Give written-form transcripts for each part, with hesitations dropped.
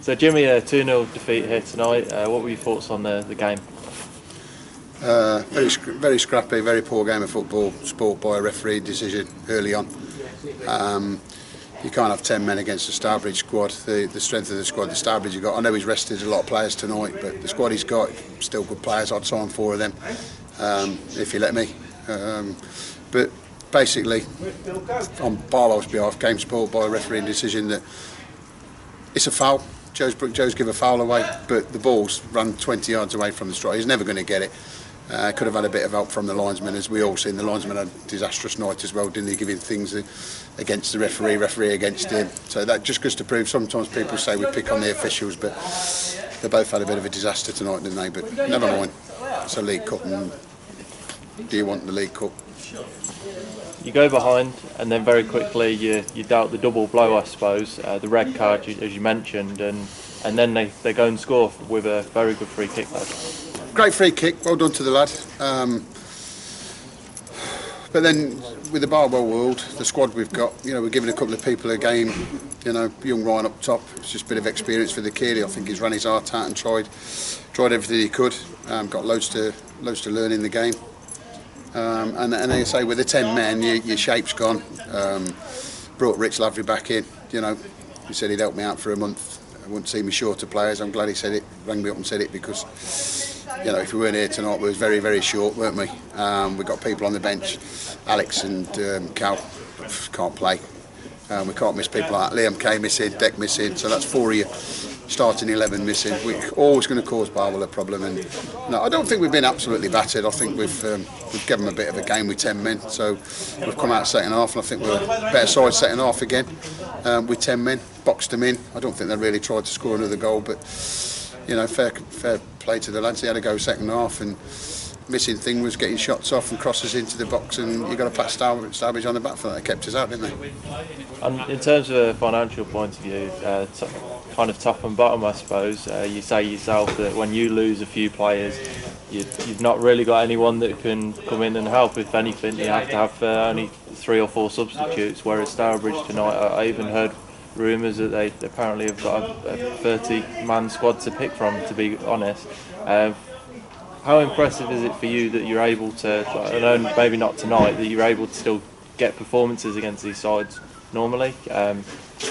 So Jimmy, a 2-0 defeat here tonight. What were your thoughts on the game? Very scrappy, very poor game of football, sport by a referee decision early on. You can't have 10 men against the Stourbridge squad. The strength of the squad the Stourbridge have got. I know he's rested a lot of players tonight, but the squad he's got, still good players. I'd sign 4 of them, if you let me. But basically, on Barwell's behalf, game sport by a refereeing decision that it's a foul. Joe's give a foul away, but the ball's run 20 yards away from the strike. He's never going to get it. Could have had a bit of help from the linesman, as we all seen. The linesman had a disastrous night as well, didn't he? Giving things against the referee against him. So that just goes to prove, sometimes people say we pick on the officials, but they both had a bit of a disaster tonight, didn't they? But never mind. It's a League Cup, and do you want the League Cup? You go behind, and then very quickly you dealt the double blow, I suppose, the red card, as you mentioned, and then they go and score with a very good free kick though. Great free kick, well done to the lad. But then with the Barwell world, the squad we've got, we're giving a couple of people a game. Young Ryan up top, it's just a bit of experience for the kid. I think he's run his heart out and tried everything he could. Got loads to learn in the game. And as I say, with the 10 men, your shape's gone. Brought Rich Lavery back in. He said he'd help me out for a month. I wouldn't see me short of players. I'm glad he said it, rang me up and said it, because if we weren't here tonight, we was very, very short, weren't we? We've got people on the bench. Alex and Cal can't play. We can't miss people like that. Liam Kay missing, Deck missing, so that's 4 of you starting 11 missing. We're always going to cause Barwell a problem, and no, I don't think we've been absolutely battered. I think we've given them a bit of a game with 10 men, so we've come out second half, and I think we're a better side second half again with 10 men, boxed them in. I don't think they really tried to score another goal, but fair play to the lads. They had a go second half, and missing thing was getting shots off and crosses into the box, and you've got to pat Stourbridge on the back for that. They kept us out, didn't they? And in terms of a financial point of view, kind of top and bottom, I suppose, you say yourself that when you lose a few players, you've not really got anyone that can come in and help. If anything, you have to have only 3 or 4 substitutes, whereas Stourbridge tonight, I even heard rumours that they apparently have got a 30-man squad to pick from, to be honest. How impressive is it for you that you're able to, I know maybe not tonight, that you're able to still get performances against these sides normally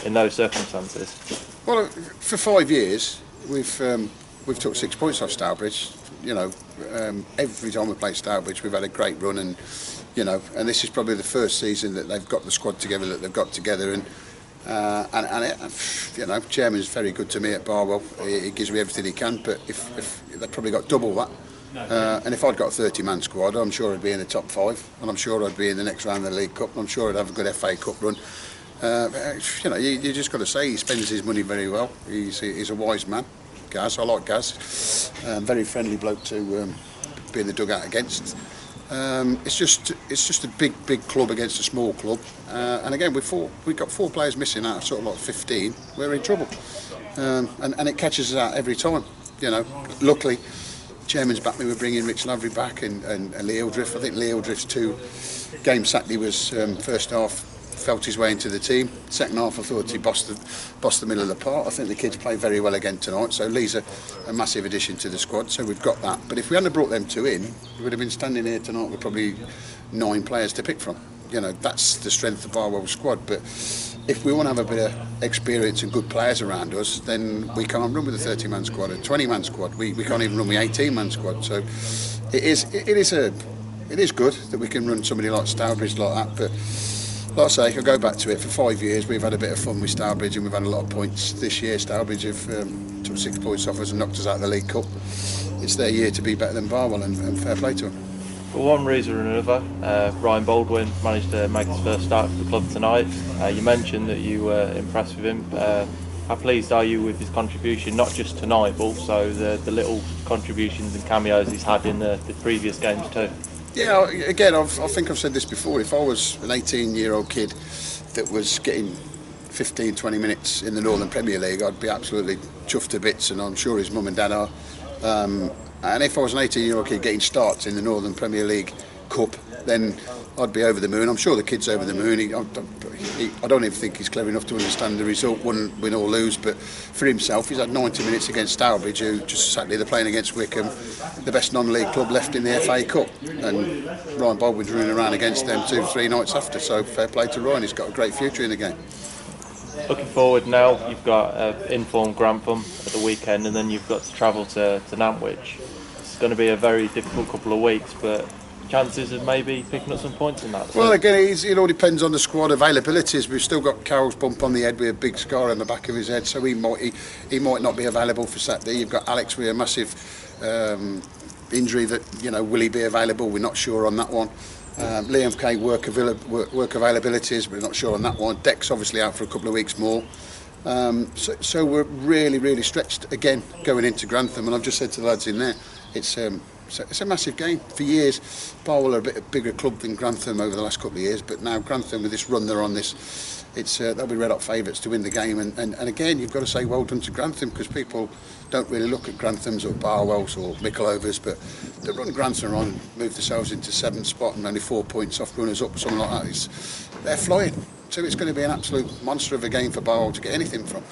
in those circumstances? Well, for 5 years we've took 6 points off Stourbridge. Every time we play Stourbridge, we've had a great run, and and this is probably the first season that they've got the squad together that they've got together, and Chairman's very good to me at Barwell. He gives me everything he can, but if they've probably got double that. And if I'd got a 30-man squad, I'm sure I'd be in the top 5, and I'm sure I'd be in the next round of the League Cup, and I'm sure I'd have a good FA Cup run. You just got to say he spends his money very well. He's a wise man, Gaz. I like Gaz. Very friendly bloke to be in the dugout against. It's just a big club against a small club, and again we've got 4 players missing out of sort of like 15. We're in trouble, and it catches us out every time. Luckily, Chairman's back me with bringing Rich Lavery back and Lee Hildreth. I think Lee Hildreth's 2 games Saturday was first half felt his way into the team. Second half I thought he bossed the middle of the park. I think the kids played very well again tonight, so Lee's a massive addition to the squad, so we've got that. But if we hadn't brought them 2 in, we would have been standing here tonight with probably 9 players to pick from. That's the strength of Barwell's squad. But if we want to have a bit of experience and good players around us, then we can't run with a 30-man squad, a 20-man squad. We can't even run with 18-man squad. So it is good that we can run somebody like Stourbridge like that. But like I say, I'll go back to it. For 5 years, we've had a bit of fun with Stourbridge, and we've had a lot of points. This year, Stourbridge have took 6 points off us and knocked us out of the League Cup. It's their year to be better than Barwell, and fair play to them. For one reason or another, Ryan Baldwin managed to make his first start for the club tonight. You mentioned that you were impressed with him. How pleased are you with his contribution, not just tonight, but also the little contributions and cameos he's had in the previous games too? Yeah, again, I think I've said this before. If I was an 18-year-old kid that was getting 15-20 minutes in the Northern Premier League, I'd be absolutely chuffed to bits, and I'm sure his mum and dad are. And if I was an 18-year-old kid getting starts in the Northern Premier League Cup, then I'd be over the moon. I'm sure the kid's over the moon. I don't even think he's clever enough to understand the result, wouldn't win or lose, but for himself, he's had 90 minutes against Stourbridge, who just Saturday they're playing against Wickham, the best non-league club left in the FA Cup, and Ryan Baldwin's running around against them 2-3 nights after, so fair play to Ryan, he's got a great future in the game. Looking forward now, you've got informed Grantham at the weekend, and then you've got to travel to Nantwich. It's going to be a very difficult couple of weeks, but chances of maybe picking up some points in that. Well, again, it all depends on the squad availabilities. We've still got Carroll's bump on the head with a big scar on the back of his head, so he might not be available for Saturday. You've got Alex with a massive injury that, will he be available? We're not sure on that one. Liam Kay work availabilities, we're not sure on that one. Deck's obviously out for a couple of weeks more. So we're really stretched again going into Grantham, and I've just said to the lads in there, it's a massive game. For years, Barwell are a bit bigger club than Grantham over the last couple of years, but now Grantham, with this run they're on, they'll be red hot favourites to win the game. And again, you've got to say well done to Grantham, because people don't really look at Granthams or Barwells or Michelovers, but the run Grantham on, moved themselves into 7th spot and only 4 points off runners up, something like that. They're flying. So it's going to be an absolute monster of a game for Barwell to get anything from.